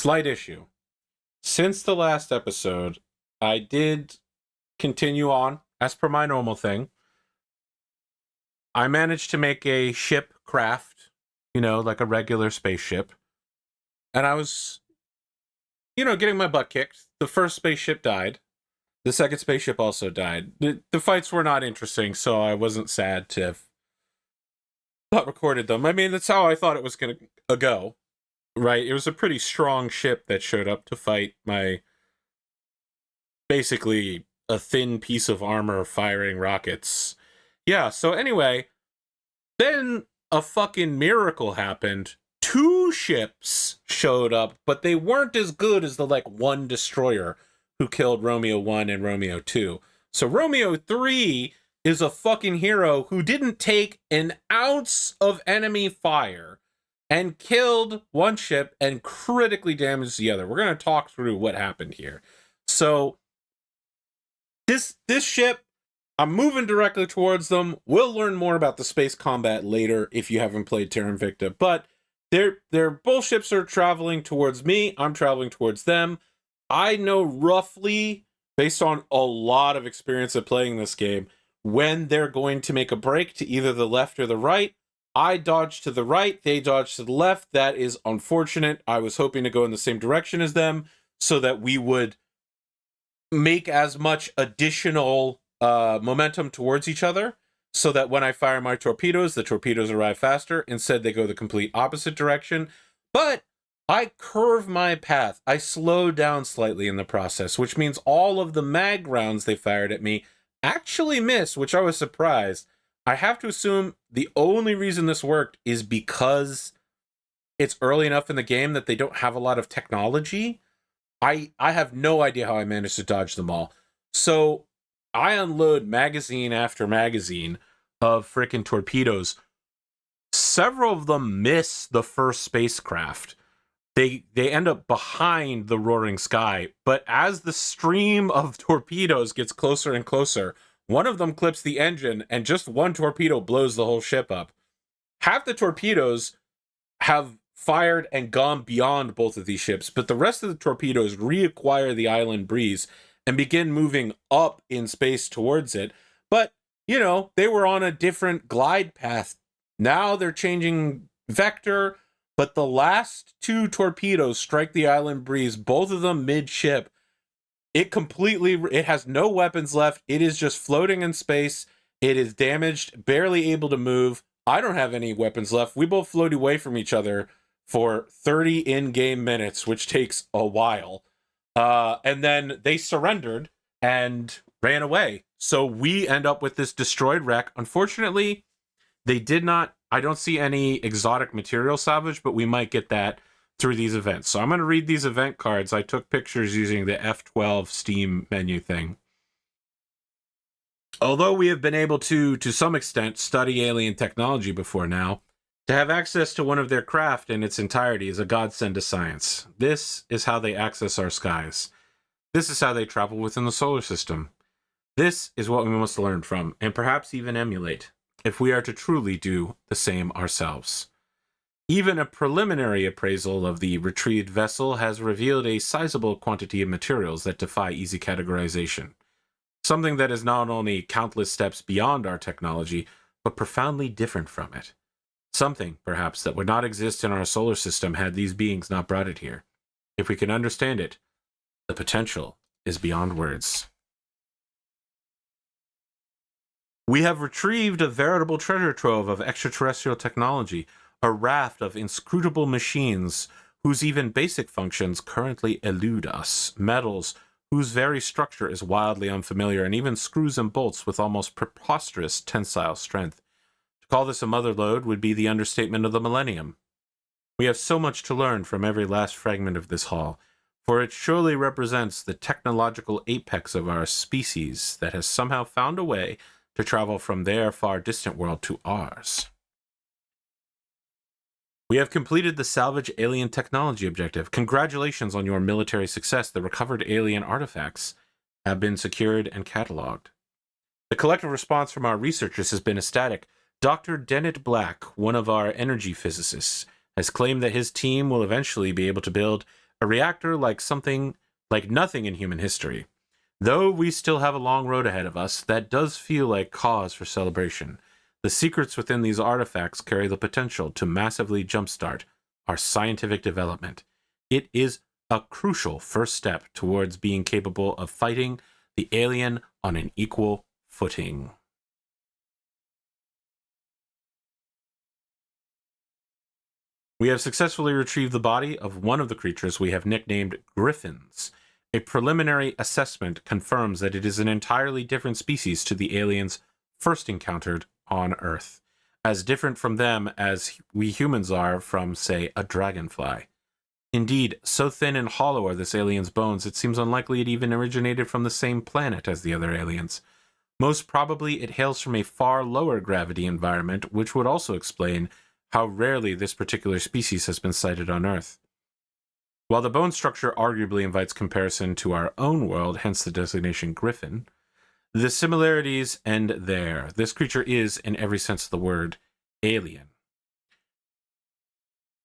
Slight issue. Since the last episode, I did continue on, as per my normal thing. I managed to make a ship craft, like a regular spaceship. And I was, getting my butt kicked. The first spaceship died. The second spaceship also died. The fights were not interesting, so I wasn't sad to have not recorded them. I mean, that's how I thought it was going to go, right? It was a pretty strong ship that showed up to fight my, basically, a thin piece of armor firing rockets. Yeah, so anyway, then a fucking miracle happened. 2 ships showed up, but they weren't as good as the, one destroyer who killed Romeo 1 and Romeo 2. So Romeo 3 is a fucking hero who didn't take an ounce of enemy fire and killed one ship and critically damaged the other. We're going to talk through what happened here. So this ship, I'm moving directly towards them. We'll learn more about the space combat later if you haven't played Terra Invicta, but their both ships are traveling towards me. I'm traveling towards them. I know roughly, based on a lot of experience of playing this game, when they're going to make a break to either the left or the right. I dodge to the right, they dodge to the left. That is unfortunate. I was hoping to go in the same direction as them so that we would make as much additional momentum towards each other, so that when I fire my torpedoes, the torpedoes arrive faster. Instead, they go the complete opposite direction. But I curve my path. I slow down slightly in the process, which means all of the mag rounds they fired at me actually missed, which I was surprised. I have to assume the only reason this worked is because it's early enough in the game that they don't have a lot of technology. I have no idea how I managed to dodge them all. So I unload magazine after magazine of frickin' torpedoes. Several of them miss the first spacecraft. They end up behind the roaring sky, but as the stream of torpedoes gets closer and closer, one of them clips the engine, and just one torpedo blows the whole ship up. Half the torpedoes have fired and gone beyond both of these ships, but the rest of the torpedoes reacquire the island breeze and begin moving up in space towards it. But, they were on a different glide path. Now they're changing vector, but the last 2 torpedoes strike the island breeze, both of them mid-ship. It has no weapons left. It is just floating in space. It is damaged, barely able to move. I don't have any weapons left. We both float away from each other for 30 in-game minutes, which takes a while. And then they surrendered and ran away. So we end up with this destroyed wreck. Unfortunately, they did not. I don't see any exotic material salvage, but we might get that through these events. So I'm going to read these event cards. I took pictures using the F12 Steam menu thing. Although we have been able to some extent, study alien technology before now, to have access to one of their craft in its entirety is a godsend to science. This is how they access our skies. This is how they travel within the solar system. This is what we must learn from, and perhaps even emulate, if we are to truly do the same ourselves. Even a preliminary appraisal of the retrieved vessel has revealed a sizable quantity of materials that defy easy categorization. Something that is not only countless steps beyond our technology, but profoundly different from it. Something, perhaps, that would not exist in our solar system had these beings not brought it here. If we can understand it, the potential is beyond words. We have retrieved a veritable treasure trove of extraterrestrial technology, a raft of inscrutable machines whose even basic functions currently elude us, metals whose very structure is wildly unfamiliar, and even screws and bolts with almost preposterous tensile strength. To call this a mother lode would be the understatement of the millennium. We have so much to learn from every last fragment of this haul, for it surely represents the technological apex of our species that has somehow found a way to travel from their far distant world to ours. We have completed the salvage alien technology objective. Congratulations on your military success. The recovered alien artifacts have been secured and cataloged. The collective response from our researchers has been ecstatic. Dr. Dennett Black, one of our energy physicists, has claimed that his team will eventually be able to build A reactor like nothing in human history. Though we still have a long road ahead of us, that does feel like cause for celebration. The secrets within these artifacts carry the potential to massively jumpstart our scientific development. It is a crucial first step towards being capable of fighting the alien on an equal footing. We have successfully retrieved the body of one of the creatures we have nicknamed Griffins. A preliminary assessment confirms that it is an entirely different species to the aliens first encountered on Earth, as different from them as we humans are from, say, a dragonfly. Indeed, so thin and hollow are this alien's bones, it seems unlikely it even originated from the same planet as the other aliens. Most probably, it hails from a far lower gravity environment, which would also explain how rarely this particular species has been sighted on Earth. While the bone structure arguably invites comparison to our own world, hence the designation Griffin, the similarities end there. This creature is, in every sense of the word, alien.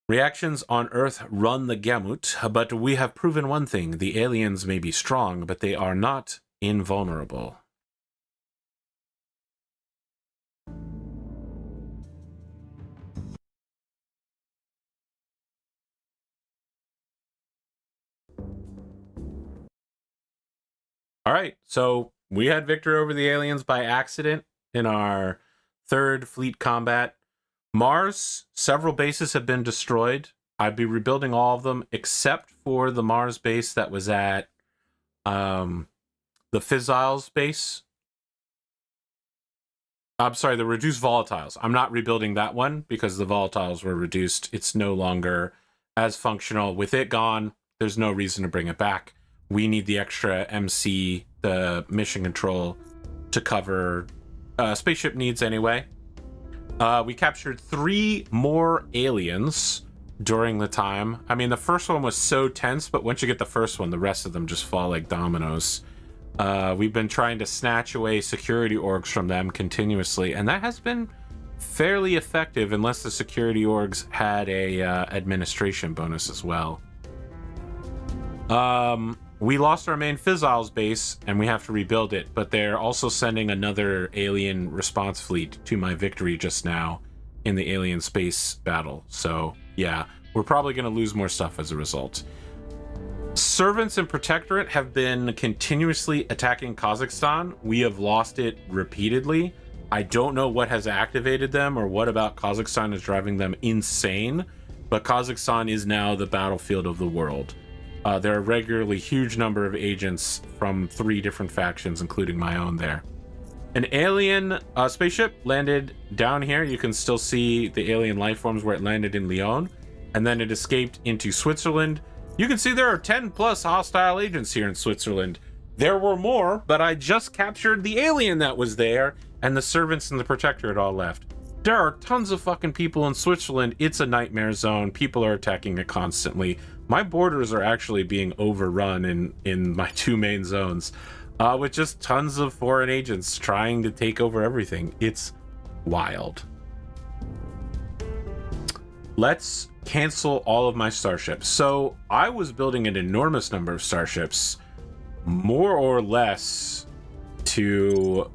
Reactions on Earth run the gamut, but we have proven one thing. The aliens may be strong, but they are not invulnerable. All right, so we had victory over the aliens by accident in our third fleet combat. Mars, several bases have been destroyed. I'd be rebuilding all of them except for the Mars base that was at the Fissiles base. I'm sorry, the reduced volatiles. I'm not rebuilding that one because the volatiles were reduced. It's no longer as functional. With it gone, there's no reason to bring it back. We need the extra MC, the mission control, to cover spaceship needs anyway. We captured 3 more aliens during the time. I mean, the first one was so tense, but once you get the first one, the rest of them just fall like dominoes. We've been trying to snatch away security orgs from them continuously, and that has been fairly effective unless the security orgs had a administration bonus as well. We lost our main Fissiles base, and we have to rebuild it, but they're also sending another alien response fleet to my victory just now in the alien space battle. So, yeah, we're probably going to lose more stuff as a result. Servants and Protectorate have been continuously attacking Kazakstan. We have lost it repeatedly. I don't know what has activated them or what about Kazakstan is driving them insane, but Kazakhstan is now the battlefield of the world. There are regularly huge number of agents from 3 different factions, including my own there. An alien spaceship landed down here. You can still see the alien life forms where it landed in Lyon, and then it escaped into Switzerland. You can see there are 10 plus hostile agents here in Switzerland. There were more, but I just captured the alien that was there, and the servants and the Protectorate all left. There are tons of fucking people in Switzerland. It's a nightmare zone. People are attacking it constantly. My borders are actually being overrun in my 2 main zones with just tons of foreign agents trying to take over everything. It's wild. Let's cancel all of my starships. So I was building an enormous number of starships, more or less to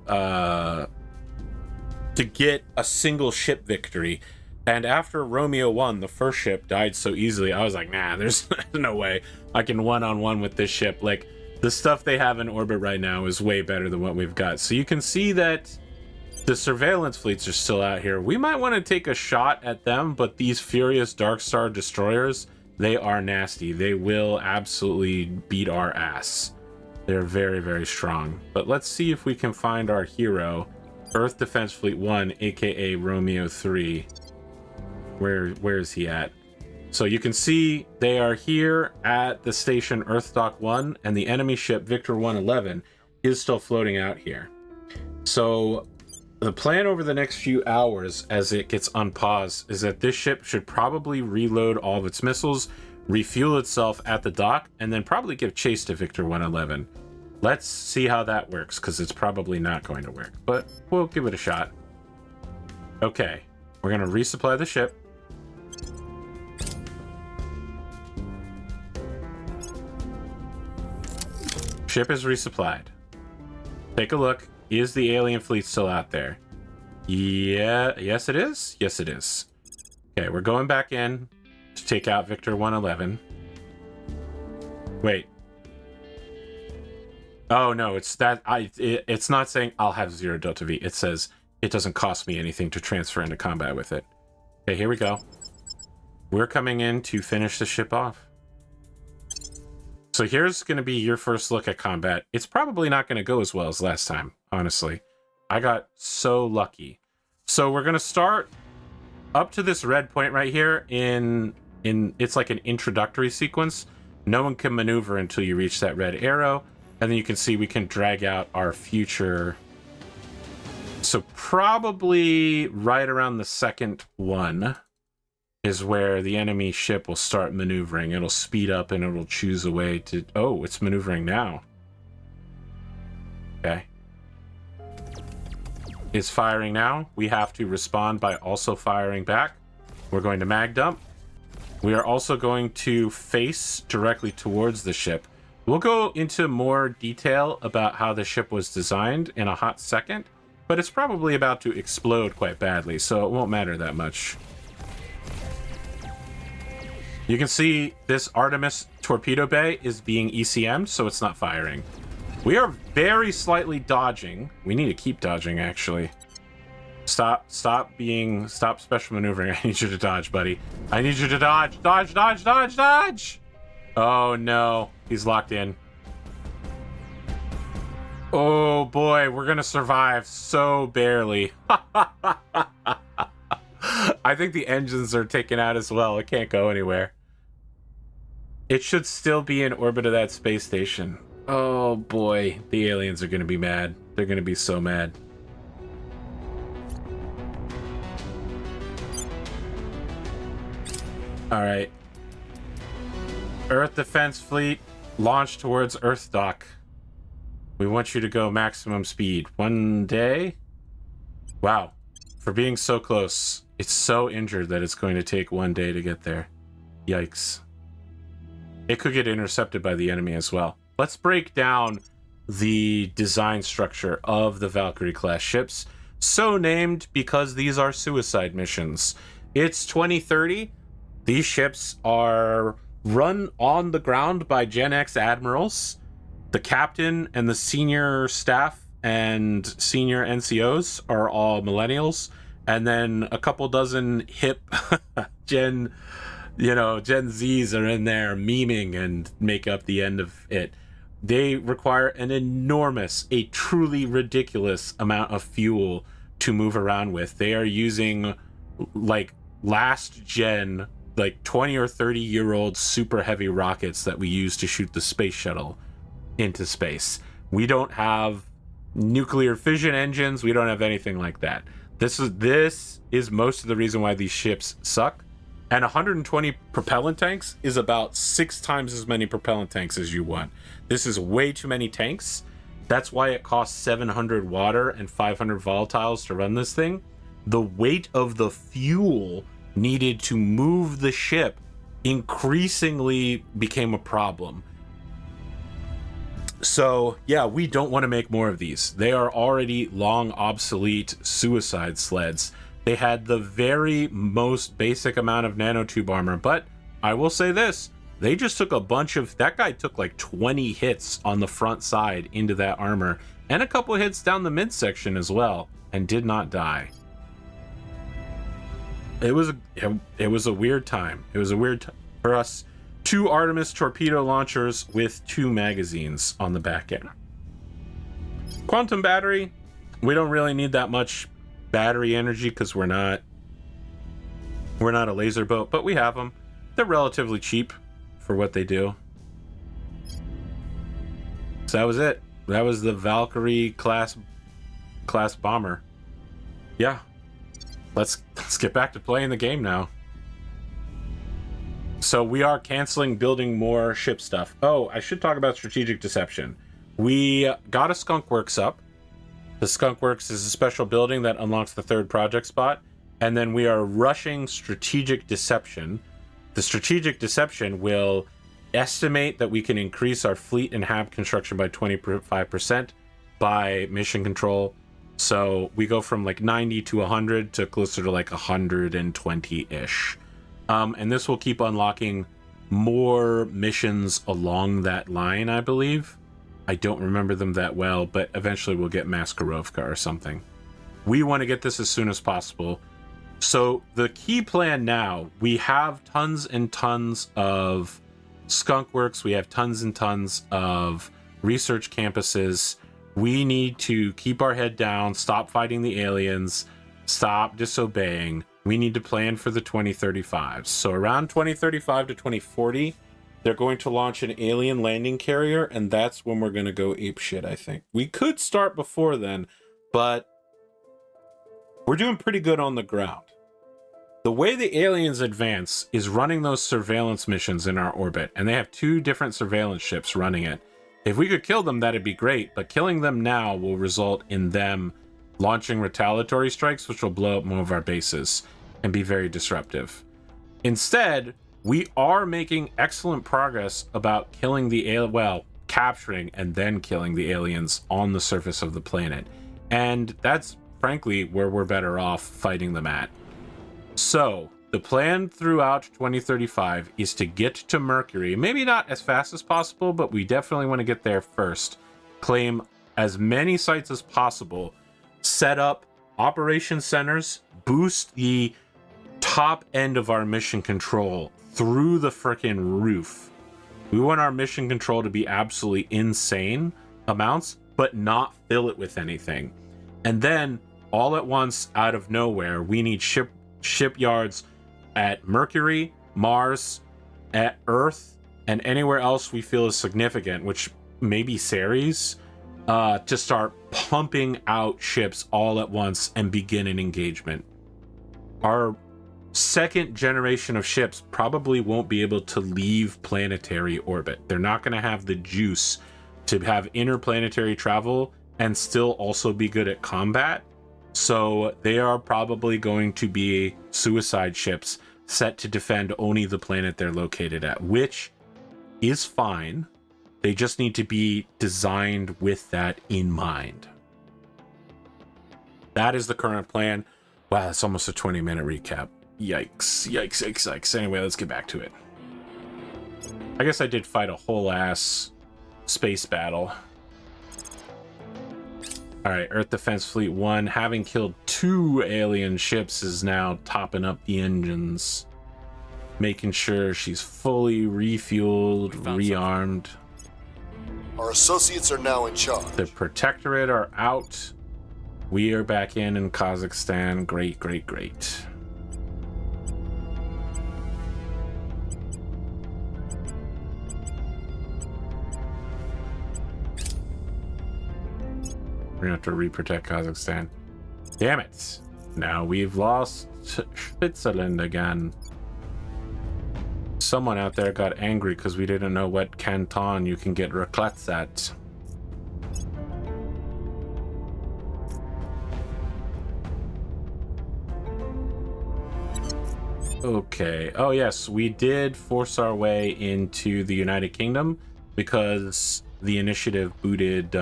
get a single ship victory. And after Romeo 1, the first ship died so easily, I was like, nah, there's no way I can one-on-one with this ship. Like, the stuff they have in orbit right now is way better than what we've got. So you can see that the surveillance fleets are still out here. We might want to take a shot at them, but these Furious Darkstar destroyers, they are nasty. They will absolutely beat our ass. They're very, very strong. But let's see if we can find our hero, Earth Defense Fleet 1, aka Romeo 3. Where is he at? So you can see they are here at the station Earthdock 1, and the enemy ship Victor 111 is still floating out here. So the plan over the next few hours as it gets unpaused is that this ship should probably reload all of its missiles, refuel itself at the dock, and then probably give chase to Victor 111. Let's see how that works, because it's probably not going to work, but we'll give it a shot. Okay, we're going to resupply the ship. Ship is resupplied. Take a look. Is the alien fleet still out there? Yeah. Yes, it is. Yes, it is. Okay, we're going back in to take out Victor 111. Wait. Oh no, it's that it's not saying I'll have 0 Delta V. It says it doesn't cost me anything to transfer into combat with it. Okay, here we go. We're coming in to finish the ship off. So here's going to be your first look at combat. It's probably not going to go as well as last time, honestly. I got so lucky. So we're going to start up to this red point right here in it's like an introductory sequence. No one can maneuver until you reach that red arrow. And then you can see we can drag out our future. So probably right around the second one is where the enemy ship will start maneuvering. It'll speed up and it'll choose a way to... Oh, it's maneuvering now. Okay. It's firing now. We have to respond by also firing back. We're going to mag dump. We are also going to face directly towards the ship. We'll go into more detail about how the ship was designed in a hot second, but it's probably about to explode quite badly, so it won't matter that much. You can see this Artemis torpedo bay is being ECM'd, so it's not firing. We are very slightly dodging. We need to keep dodging, actually. Stop special maneuvering. I need you to dodge, buddy. I need you to dodge. Dodge, dodge, dodge, dodge! Oh, no. He's locked in. Oh, boy. We're going to survive so barely. I think the engines are taken out as well. It can't go anywhere. It should still be in orbit of that space station. Oh, boy. The aliens are going to be mad. They're going to be so mad. All right. Earth Defense Fleet, launch towards Earth Dock. We want you to go maximum speed. 1 day? Wow. For being so close, it's so injured that it's going to take 1 day to get there. Yikes. It could get intercepted by the enemy as well. Let's break down the design structure of the Valkyrie-class ships. So named because these are suicide missions. It's 2030. These ships are run on the ground by Gen X admirals. The captain and the senior staff and senior NCOs are all millennials. And then a couple dozen hip Gen Zs are in there memeing and make up the end of it. They require an enormous, a truly ridiculous amount of fuel to move around with. They are using like last gen, like 20 or 30-year-old super heavy rockets that we use to shoot the space shuttle into space. We don't have nuclear fission engines. We don't have anything like that. This is most of the reason why these ships suck. And 120 propellant tanks is about 6 times as many propellant tanks as you want. This is way too many tanks. That's why it costs 700 water and 500 volatiles to run this thing. The weight of the fuel needed to move the ship increasingly became a problem. So, yeah, we don't want to make more of these. They are already long obsolete suicide sleds. They had the very most basic amount of nanotube armor, but I will say this, they just took a bunch of... That guy took like 20 hits on the front side into that armor, and a couple hits down the midsection as well, and did not die. It was a weird time. It was a weird time for us. 2 Artemis torpedo launchers with 2 magazines on the back end. Quantum battery, we don't really need that much battery energy because we're not a laser boat, but we have them. They're relatively cheap for what they do. So that was it. That was the Valkyrie class bomber. Yeah. Let's get back to playing the game now. So we are canceling building more ship stuff. Oh, I should talk about strategic deception. We got a Skunk Works up. The Skunk Works is a special building that unlocks the 3rd project spot. And then we are rushing strategic deception. The strategic deception will estimate that we can increase our fleet and hab construction by 25% by mission control. So we go from like 90 to 100 to closer to like 120-ish. And this will keep unlocking more missions along that line, I believe. I don't remember them that well, but eventually we'll get Maskarovka or something. We want to get this as soon as possible. So the key plan now, we have tons and tons of skunk works. We have tons and tons of research campuses. We need to keep our head down, stop fighting the aliens, stop disobeying. We need to plan for the 2035s. So around 2035 to 2040, they're going to launch an alien landing carrier, and that's when we're going to go apeshit, I think. We could start before then, but we're doing pretty good on the ground. The way the aliens advance is running those surveillance missions in our orbit, and they have 2 different surveillance ships running it. If we could kill them, that'd be great, but killing them now will result in them launching retaliatory strikes, which will blow up more of our bases and be very disruptive. Instead, we are making excellent progress about killing the capturing and then killing the aliens on the surface of the planet. And that's frankly where we're better off fighting them at. So the plan throughout 2035 is to get to Mercury, maybe not as fast as possible, but we definitely want to get there first, claim as many sites as possible, set up operation centers, boost the top end of our mission control through the frickin' roof. We want our mission control to be absolutely insane amounts, but not fill it with anything. And then all at once, out of nowhere, we need shipyards at Mercury, Mars, at Earth, and anywhere else we feel is significant, which maybe Ceres, to start pumping out ships all at once and begin an engagement. Our second generation of ships probably won't be able to leave planetary orbit. They're not going to have the juice to have interplanetary travel and still also be good at combat. So they are probably going to be suicide ships set to defend only the planet they're located at, which is fine. They just need to be designed with that in mind. That is the current plan. Wow, that's almost a 20-minute recap. Yikes, yikes, yikes, yikes. Anyway, let's get back to it. I guess I did fight a whole ass space battle. Alright, Earth Defense Fleet 1, having killed 2 alien ships, is now topping up the engines. Making sure she's fully refueled, rearmed. Our associates are now in charge. The Protectorate are out. We are back in Kazakstan. Great, great, great. We're gonna have to re-protect Kazakhstan. Damn it! Now we've lost Switzerland again. Someone out there got angry because we didn't know what canton you can get raclettes at. Okay. Oh yes, we did force our way into the United Kingdom because the initiative booted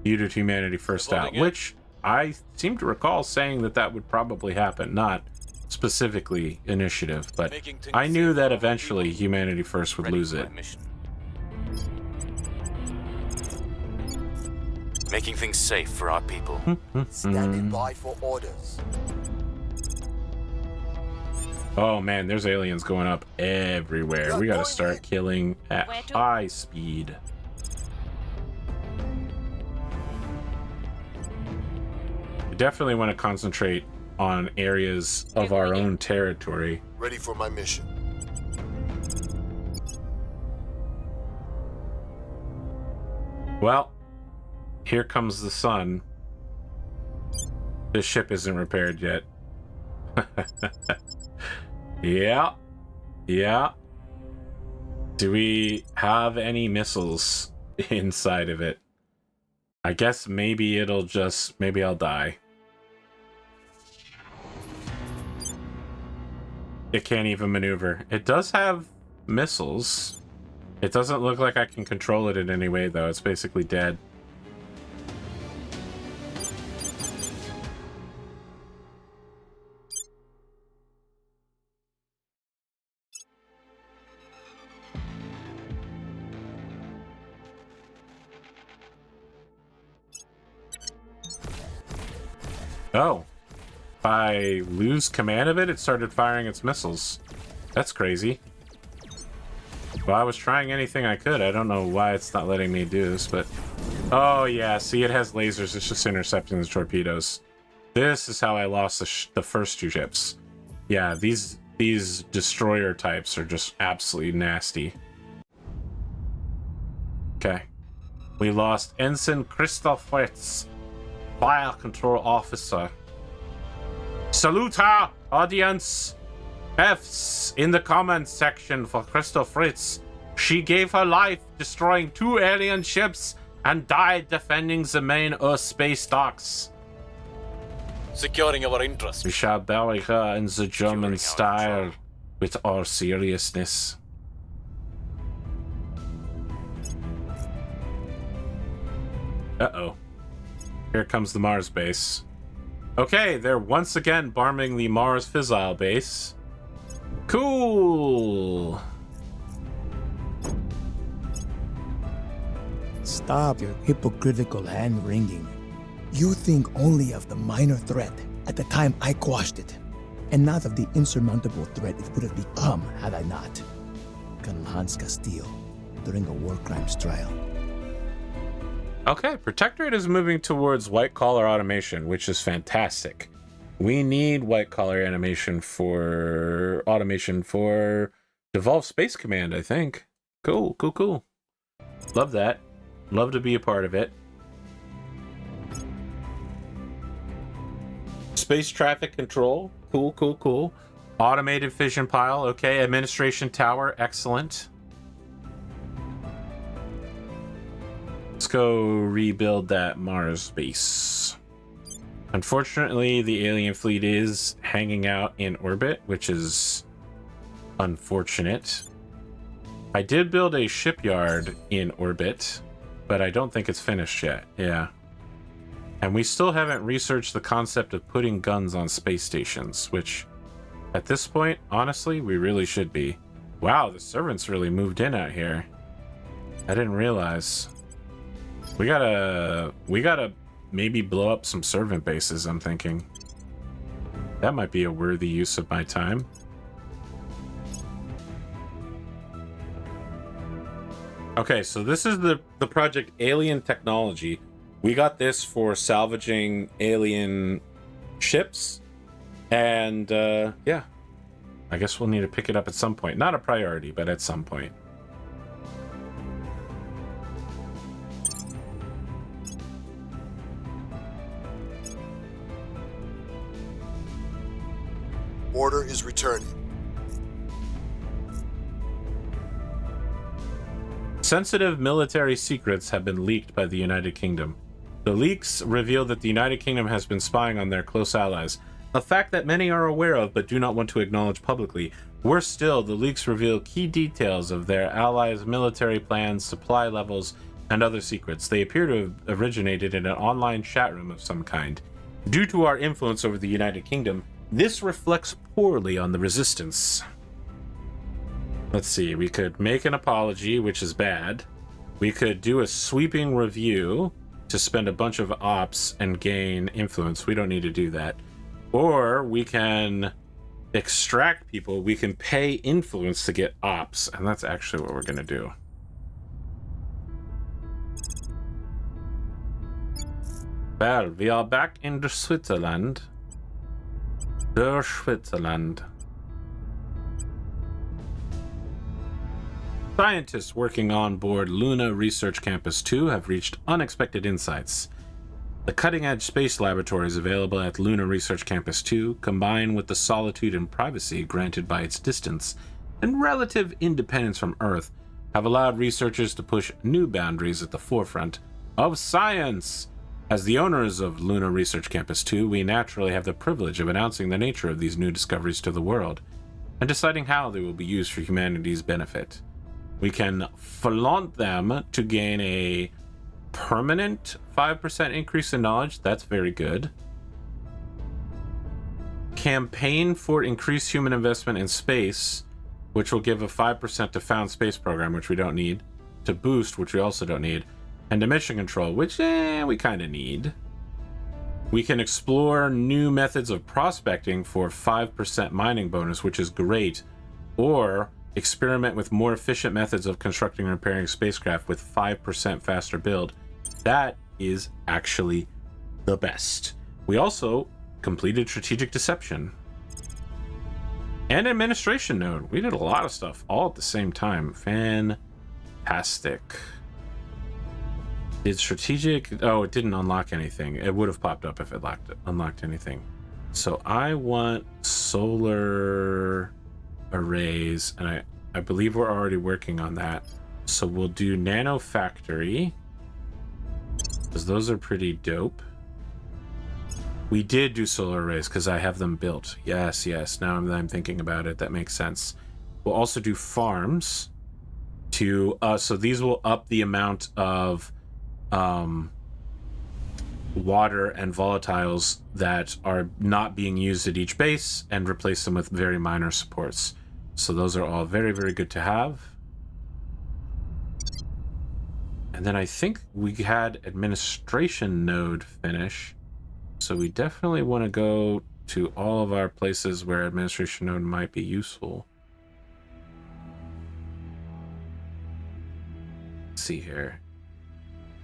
Humanity First out, which I seem to recall saying that would probably happen, not specifically initiative, but I knew that eventually Humanity First would lose it. Making things safe for our people. Standing by for orders. Oh man, there's aliens going up everywhere. We gotta start killing at high speed. Definitely want to concentrate on areas of our own territory. Ready for my mission. Well, here comes the sun. This ship isn't repaired yet. Yeah. Yeah. Do we have any missiles inside of it? I guess maybe maybe I'll die. It can't even maneuver. It does have missiles. It doesn't look like I can control it in any way, though. It's basically dead. Oh. If I lose command of it, it started firing its missiles. That's crazy. Well, I was trying anything I could. I don't know why it's not letting me do this, but... Oh, yeah. See, it has lasers. It's just intercepting the torpedoes. This is how I lost the first two ships. Yeah, these destroyer types are just absolutely nasty. Okay. We lost Ensign Christoph Fritz, Fire Control Officer. Salute her, audience! F's in the comments section for Christoph Fritz. She gave her life destroying 2 alien ships and died defending the main Earth space docks. Securing our interests. We shall bury her in the German style with all seriousness. Uh-oh. Here comes the Mars base. Okay, they're once again bombing the Mars fissile base. Cool! Stop your hypocritical hand-wringing. You think only of the minor threat at the time I quashed it, and not of the insurmountable threat it would have become had I not. Colonel Hans Castile, during a war crimes trial. Okay, Protectorate is moving towards white-collar automation, which is fantastic. We need white-collar automation for Devolve Space Command, I think. Cool, cool, cool. Love that. Love to be a part of it. Space traffic control. Cool, cool, cool. Automated fission pile. Okay, administration tower. Excellent. Let's go rebuild that Mars base. Unfortunately, the alien fleet is hanging out in orbit, which is unfortunate. I did build a shipyard in orbit, but I don't think it's finished yet. Yeah. And we still haven't researched the concept of putting guns on space stations, which at this point, honestly, we really should be. Wow, the servants really moved in out here. I didn't realize. We gotta maybe blow up some servant bases, I'm thinking. That might be a worthy use of my time. Okay, so this is the project Alien Technology. We got this for salvaging alien ships. And, yeah. I guess we'll need to pick it up at some point. Not a priority, but at some point. Order is returning. Sensitive military secrets have been leaked by the United Kingdom. The leaks reveal that the United Kingdom has been spying on their close allies, a fact that many are aware of but do not want to acknowledge publicly. Worse still, the leaks reveal key details of their allies' military plans, supply levels, and other secrets. They appear to have originated in an online chat room of some kind. Due to our influence over the United Kingdom, this reflects poorly on the resistance. Let's see, we could make an apology, which is bad. We could do a sweeping review to spend a bunch of ops and gain influence. We don't need to do that. Or we can extract people. We can pay influence to get ops, and that's actually what we're going to do. Well, we are back in Switzerland. Switzerland. Scientists working on board Luna Research Campus 2 have reached unexpected insights. The cutting-edge space laboratories available at Luna Research Campus 2, combined with the solitude and privacy granted by its distance and relative independence from Earth, have allowed researchers to push new boundaries at the forefront of science. As the owners of Luna Research Campus 2, we naturally have the privilege of announcing the nature of these new discoveries to the world and deciding how they will be used for humanity's benefit. We can flaunt them to gain a permanent 5% increase in knowledge. That's very good. Campaign for increased human investment in space, which will give a 5% to found space program, which we don't need. To boost, which we also don't need. And to mission control, which we kind of need. We can explore new methods of prospecting for 5% mining bonus, which is great. Or experiment with more efficient methods of constructing and repairing spacecraft with 5% faster build. That is actually the best. We also completed strategic deception. And administration node. We did a lot of stuff all at the same time. Fantastic. Did strategic... Oh, it didn't unlock anything. It would have popped up if it unlocked anything. So I want solar arrays, and I believe we're already working on that. So we'll do nano factory, because those are pretty dope. We did do solar arrays because I have them built. Yes. Now I'm thinking about it. That makes sense. We'll also do farms to... so these will up the amount of water and volatiles that are not being used at each base and replace them with very minor supports. So those are all very, very good to have. And then I think we had administration node finish. So we definitely want to go to all of our places where administration node might be useful. Let's see here.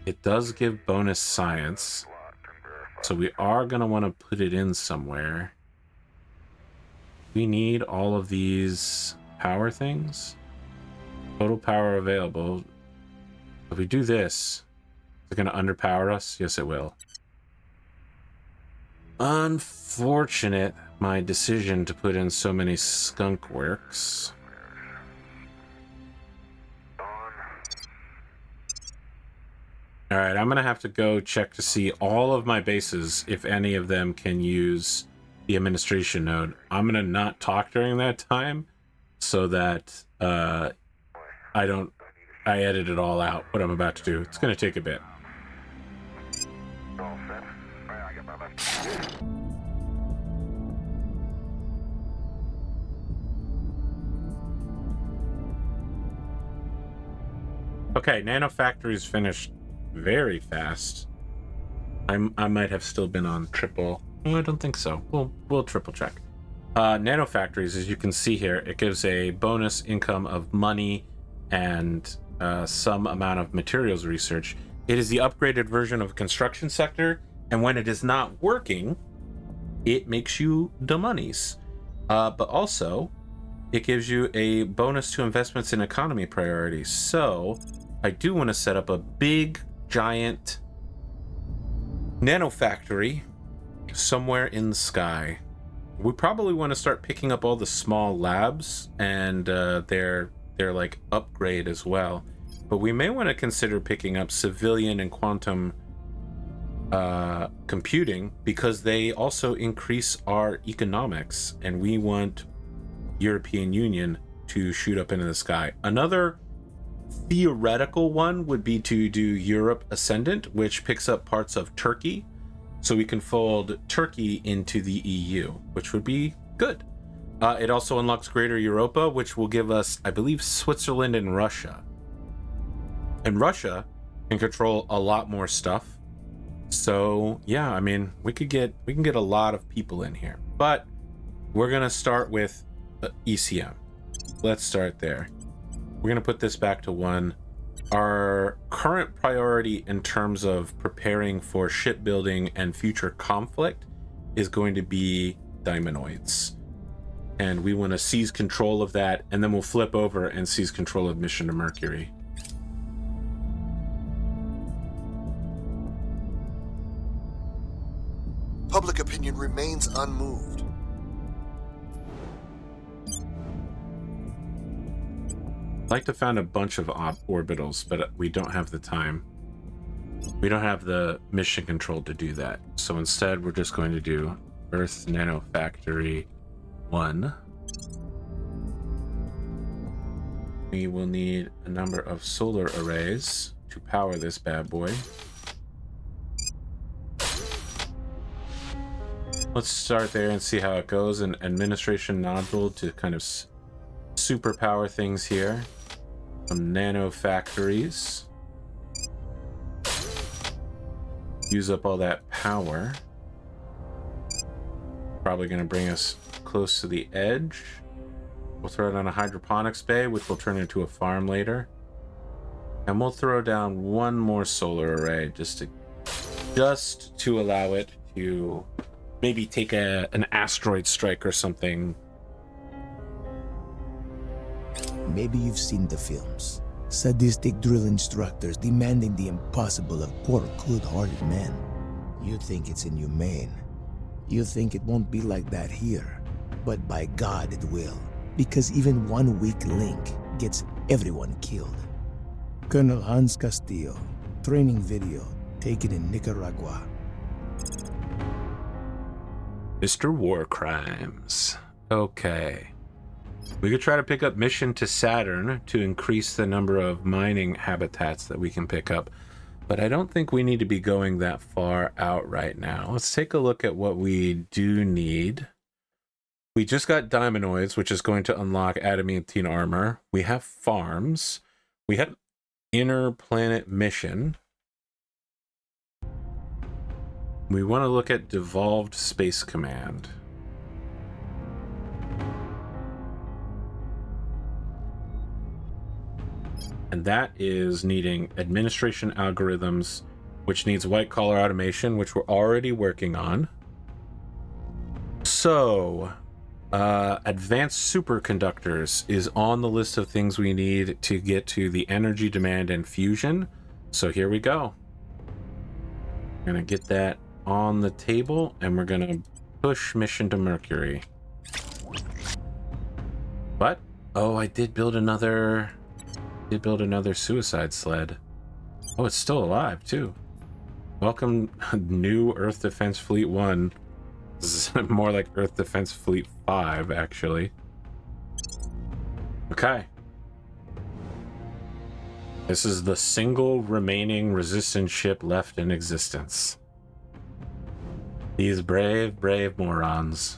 It does give bonus science. So we are going to want to put it in somewhere. We need all of these power things. Total power available. If we do this, is it going to underpower us? Yes, it will. Unfortunate, my decision to put in so many skunk works. Alright, I'm gonna have to go check to see all of my bases, if any of them can use the administration node. I'm gonna not talk during that time, so that I edit it all out, what I'm about to do. It's gonna take a bit. Okay, nano factory's finished very fast. I might have still been on triple. I don't think so. We'll triple check. Nano factories, as you can see here, it gives a bonus income of money and some amount of materials research. It is the upgraded version of construction sector, and when it is not working, it makes you the monies. But also, it gives you a bonus to investments in economy priorities. So I do want to set up a big, giant nano factory somewhere in the sky. We probably want to start picking up all the small labs and their like upgrade as well. But we may want to consider picking up civilian and quantum computing, because they also increase our economics, and we want European Union to shoot up into the sky. Another theoretical one would be to do Europe Ascendant, which picks up parts of Turkey, so we can fold Turkey into the EU, which would be good. It also unlocks Greater Europa, which will give us, I believe, Switzerland and Russia. And Russia can control a lot more stuff. So yeah, I mean, we can get a lot of people in here, but we're gonna start with ECM. Let's start there. We're gonna put this back to 1. Our current priority in terms of preparing for shipbuilding and future conflict is going to be Daimonoids, and we want to seize control of that, and then we'll flip over and seize control of Mission to Mercury. Public opinion remains unmoved. I'd like to found a bunch of orbitals, but we don't have the time. We don't have the mission control to do that. So instead, we're just going to do Earth Nano Factory 1. we will need a number of solar arrays to power this bad boy. Let's start there and see how it goes. An administration nodule to kind of superpower things here. Some nano factories. Use up all that power. Probably going to bring us close to the edge. We'll throw it on a hydroponics bay, which will turn into a farm later. And we'll throw down one more solar array just to allow it to maybe take an asteroid strike or something. Maybe you've seen the films. Sadistic drill instructors demanding the impossible of poor, good-hearted men. You think it's inhumane. You think it won't be like that here. But by God it will. Because even one weak link gets everyone killed. Colonel Hans Castillo, training video taken in Nicaragua. Mr. War Crimes. Okay. We could try to pick up mission to Saturn to increase the number of mining habitats that we can pick up. But I don't think we need to be going that far out right now. Let's take a look at what we do need. We just got Diamondoids, which is going to unlock adamantine armor. We have farms. We have inner planet mission. We want to look at Devolved Space Command. And that is needing administration algorithms, which needs white collar automation, which we're already working on. So, advanced superconductors is on the list of things we need to get to the energy demand and fusion. So here we go. We're gonna get that on the table, and we're gonna push mission to Mercury. What? Oh, I did build another suicide sled. Oh, it's still alive too. Welcome, new Earth Defense Fleet 1. This is more like Earth Defense Fleet 5, actually. Okay. This is the single remaining resistance ship left in existence. These brave, brave morons.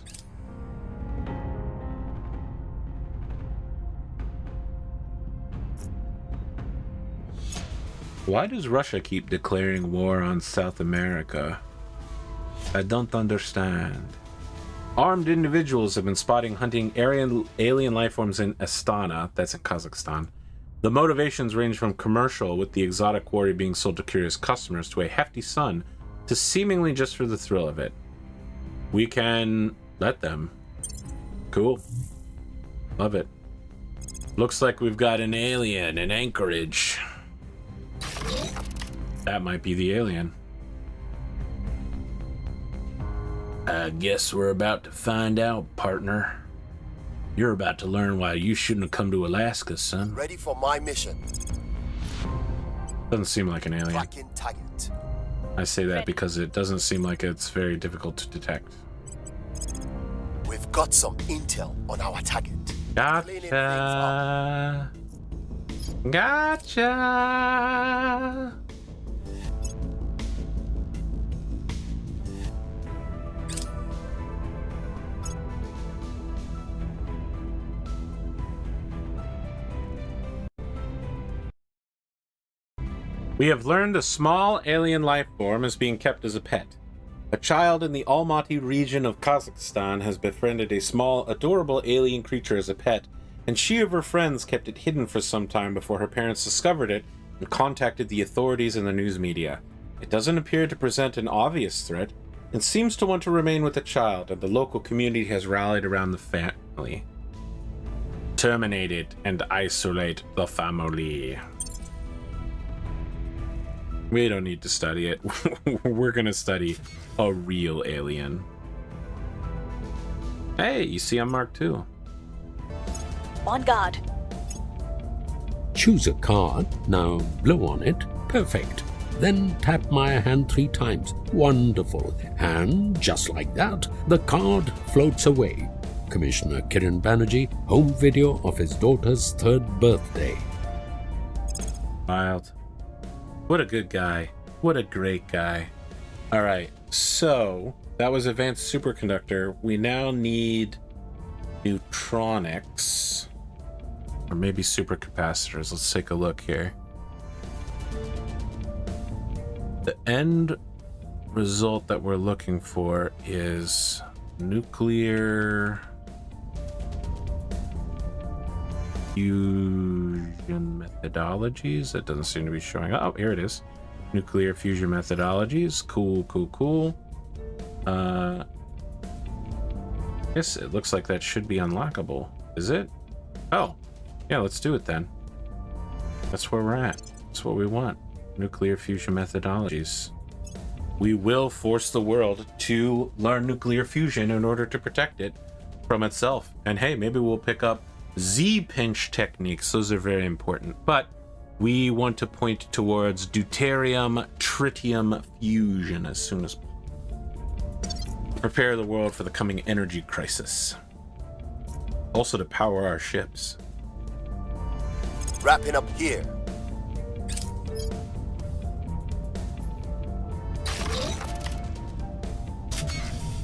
Why does Russia keep declaring war on South America? I don't understand. Armed individuals have been spotting hunting alien life forms in Astana, that's in Kazakstan. The motivations range from commercial, with the exotic quarry being sold to curious customers, to a hefty sum, to seemingly just for the thrill of it. We can let them. Cool. Love it. Looks like we've got an alien in Anchorage. That might be the alien. I guess we're about to find out, partner. You're about to learn why you shouldn't have come to Alaska, son. Ready for my mission. Doesn't seem like an alien. Back in target. I say that because it doesn't seem like it's very difficult to detect. We've got some intel on our target. Gotcha. Gotcha. We have learned a small alien life form is being kept as a pet. A child in the Almaty region of Kazakhstan has befriended a small, adorable alien creature as a pet, and she of her friends kept it hidden for some time before her parents discovered it and contacted the authorities and the news media. It doesn't appear to present an obvious threat, and seems to want to remain with the child, and the local community has rallied around the family. Terminate it and isolate the family. We don't need to study it. We're gonna study a real alien. Hey, you see I'm Mark II. On guard. Choose a card, now blow on it. Perfect. Then tap my hand 3 times. Wonderful. And just like that, the card floats away. Commissioner Kiran Banerjee home video of his daughter's 3rd birthday. Wild. What a good guy. What a great guy. All right, so that was advanced superconductor. We now need neutronics, or maybe supercapacitors. Let's take a look here. The end result that we're looking for is nuclear fusion methodologies. That doesn't seem to be showing up. Oh, here it is. Nuclear fusion methodologies. Cool, cool, cool. Yes, it looks like that should be unlockable. Is it? Oh, yeah, let's do it then. That's where we're at. That's what we want. Nuclear fusion methodologies. We will force the world to learn nuclear fusion in order to protect it from itself. And hey, maybe we'll pick up Z-pinch techniques. Those are very important. But we want to point towards deuterium tritium fusion as soon as possible. Prepare the world for the coming energy crisis. Also to power our ships. Wrapping up here.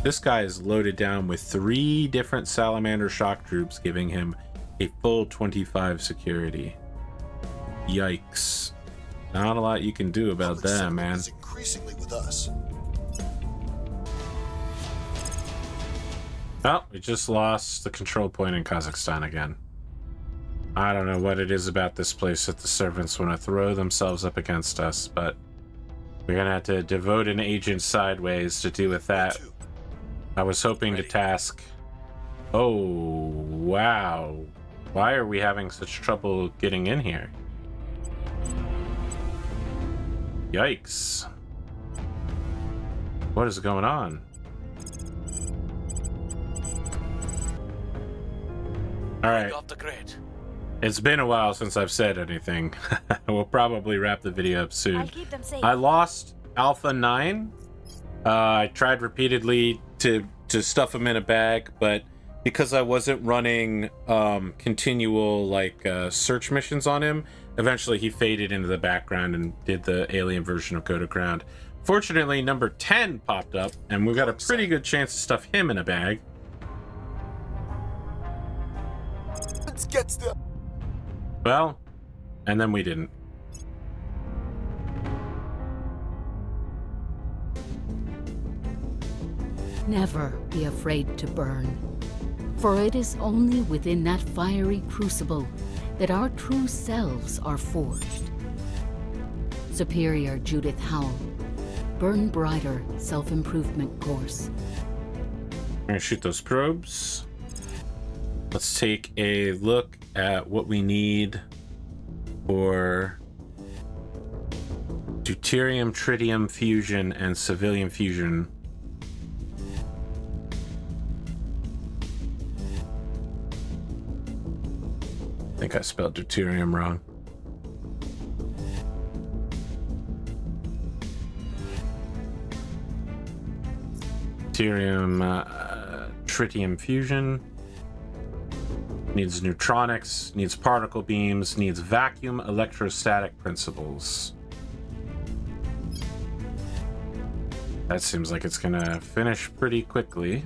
This guy is loaded down with 3 different salamander shock troops, giving him a full 25 security. Yikes. Not a lot you can do about that, man. Is increasingly with us. Oh, we just lost the control point in Kazakstan again. I don't know what it is about this place that the servants want to throw themselves up against us, but we're gonna have to devote an agent sideways to deal with that. I was hoping to task... Oh, wow. Why are we having such trouble getting in here? Yikes. What is going on? Alright. Off the grid. It's been a while since I've said anything. We'll probably wrap the video up soon. I'll keep them safe. I lost Alpha 9. I tried repeatedly to stuff him in a bag, but because I wasn't running continual search missions on him, eventually he faded into the background and did the alien version of Go to Ground. Fortunately, number 10 popped up, and we've got a pretty good chance to stuff him in a bag. Let's get the... Well, and then we didn't. Never be afraid to burn, for it is only within that fiery crucible that our true selves are forged. Superior Judith Howell, Burn Brighter Self-Improvement Course. I'm gonna shoot those probes. Let's take a look at what we need for deuterium tritium fusion and civilian fusion. I think I spelled deuterium wrong. Deuterium tritium fusion needs neutronics, needs particle beams, needs vacuum electrostatic principles. That seems like it's gonna finish pretty quickly.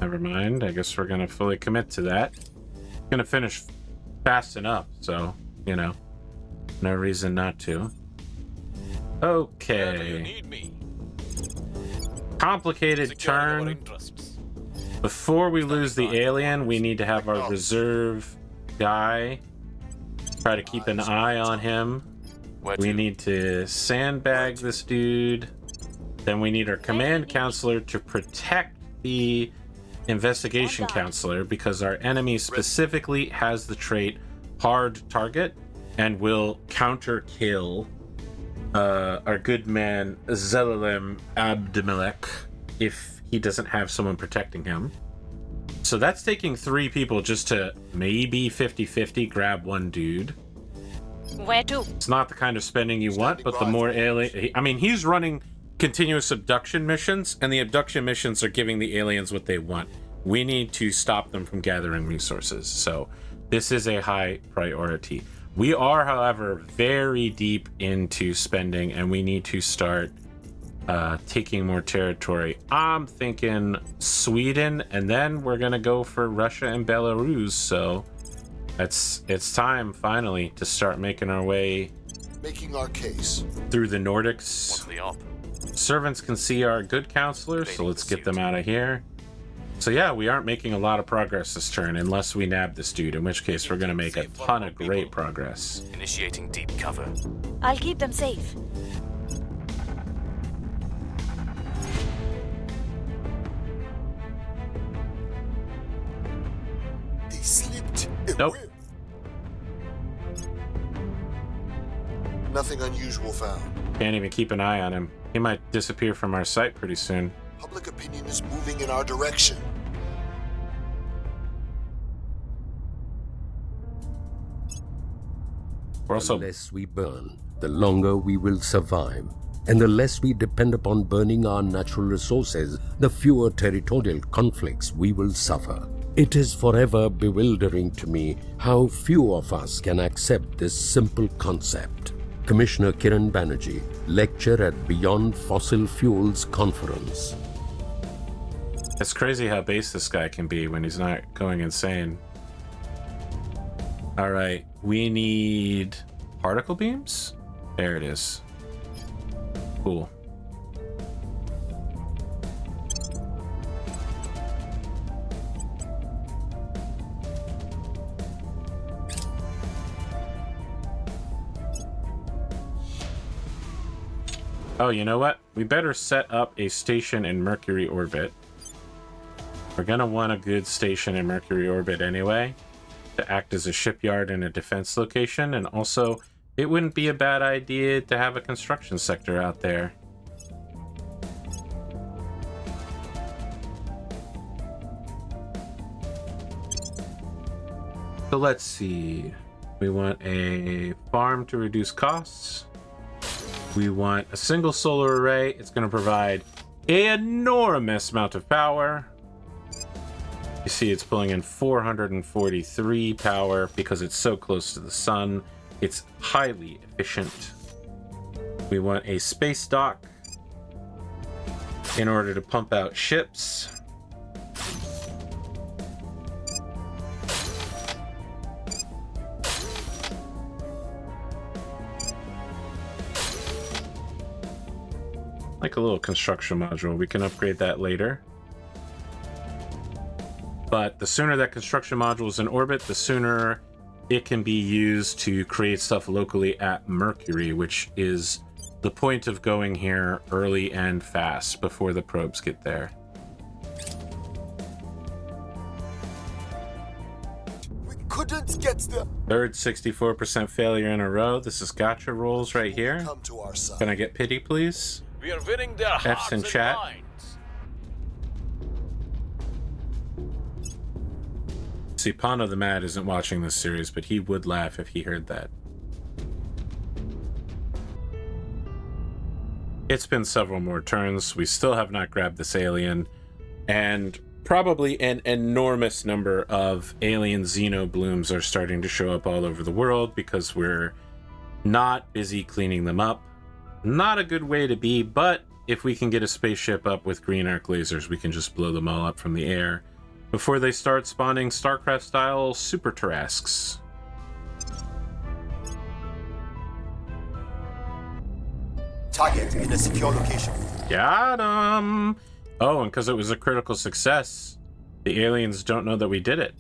Never mind, I guess we're gonna fully commit to that. It's gonna finish fast enough, so, you know, no reason not to. Where do you Okay. need me? Complicated Securing our turn. interests. Before we lose the alien, we need to have our reserve guy. Try to keep an eye on him. Where We to? need to sandbag this dude. Then we need our command counselor to protect the investigation counselor, because our enemy specifically has the trait hard target and will counter kill our good man Zelalem Abdemelek if he doesn't have someone protecting him. So that's taking 3 people just to maybe 50-50 grab one dude. Where to? It's not the kind of spending you want, but the more alien... I mean, he's running continuous abduction missions, and the abduction missions are giving the aliens what they want. We need to stop them from gathering resources, so this is a high priority. We are, however, very deep into spending, and we need to start taking more territory. I'm thinking Sweden, and then we're gonna go for Russia and Belarus, so it's time finally to start making our way Our case. through the Nordics. What's the op? Servants can see our good counselors, so let's get them out of here. So yeah, we aren't making a lot of progress this turn unless we nab this dude, in which case we're gonna make a ton of great progress. Initiating deep cover. I'll keep them safe. They slipped Nope. away. Nothing unusual found. Can't even keep an eye on him. He might disappear from our sight pretty soon. Public opinion is moving in our direction. We're The also less we burn, the longer we will survive. And the less we depend upon burning our natural resources, the fewer territorial conflicts we will suffer. It is forever bewildering to me how few of us can accept this simple concept. Commissioner Kiran Banerjee, lecture at Beyond Fossil Fuels Conference. It's crazy how base this guy can be when he's not going insane. Alright, we need particle beams? There it is. Cool. Oh, you know what? We better set up a station in Mercury orbit. We're gonna want a good station in Mercury orbit anyway, to act as a shipyard and a defense location, and also it wouldn't be a bad idea to have a construction sector out there. So let's see. We want a farm to reduce costs. We want a single solar array. It's going to provide an enormous amount of power. You see it's pulling in 443 power because it's so close to the sun. It's highly efficient. We want a space dock in order to pump out ships. Like a little construction module. We can upgrade that later. But the sooner that construction module is in orbit, the sooner it can be used to create stuff locally at Mercury, which is the point of going here early and fast before the probes get there. We couldn't get the Third 64% failure in a row. This is gotcha rolls right here. come to our side. Can I get pity, please? We are winning their F's hearts in and chat. minds. See, Pano the Mad isn't watching this series, but he would laugh if he heard that. It's been several more turns. We still have not grabbed this alien, and probably an enormous number of alien xenoblooms are starting to show up all over the world because we're not busy cleaning them up. Not a good way to be, but if we can get a spaceship up with green arc lasers, we can just blow them all up from the air before they start spawning StarCraft-style super Tarrasques. Target in a secure location. Got him! Oh, and because it was a critical success, the aliens don't know that we did it.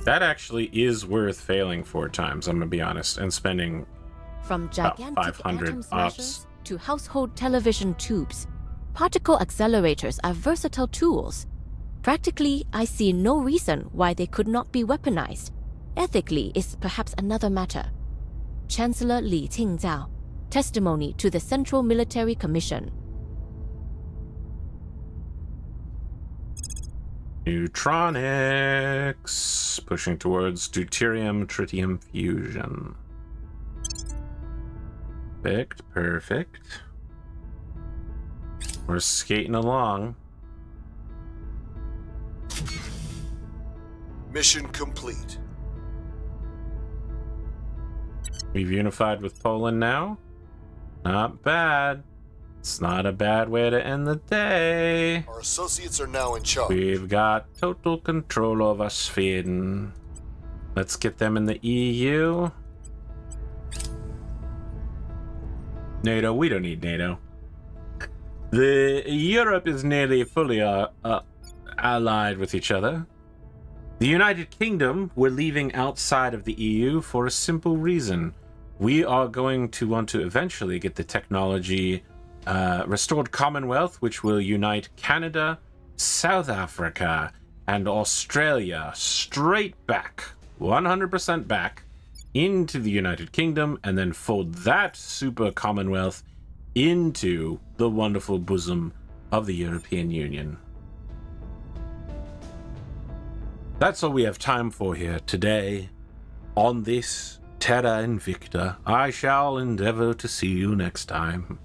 That actually is worth failing 4 times, I'm gonna be honest, and spending From about gigantic 500 atom ops. smashers to household television tubes, particle accelerators are versatile tools. Practically, I see no reason why they could not be weaponized. Ethically is perhaps another matter. Chancellor Li Qingzao, testimony to the Central Military Commission. Neutronics. Pushing towards deuterium-tritium fusion. Perfect. We're skating along. Mission complete. We've unified with Poland now. Not bad. It's not a bad way to end the day. Our associates are now in charge. We've got total control over Sweden. Let's get them in the EU. NATO, we don't need NATO. The Europe is nearly fully allied with each other. The United Kingdom, we're leaving outside of the EU for a simple reason. We are going to want to eventually get the technology restored Commonwealth, which will unite Canada, South Africa, and Australia straight back, 100% back, into the United Kingdom, and then fold that super Commonwealth into the wonderful bosom of the European Union. That's all we have time for here today on this Terra Invicta. I shall endeavor to see you next time.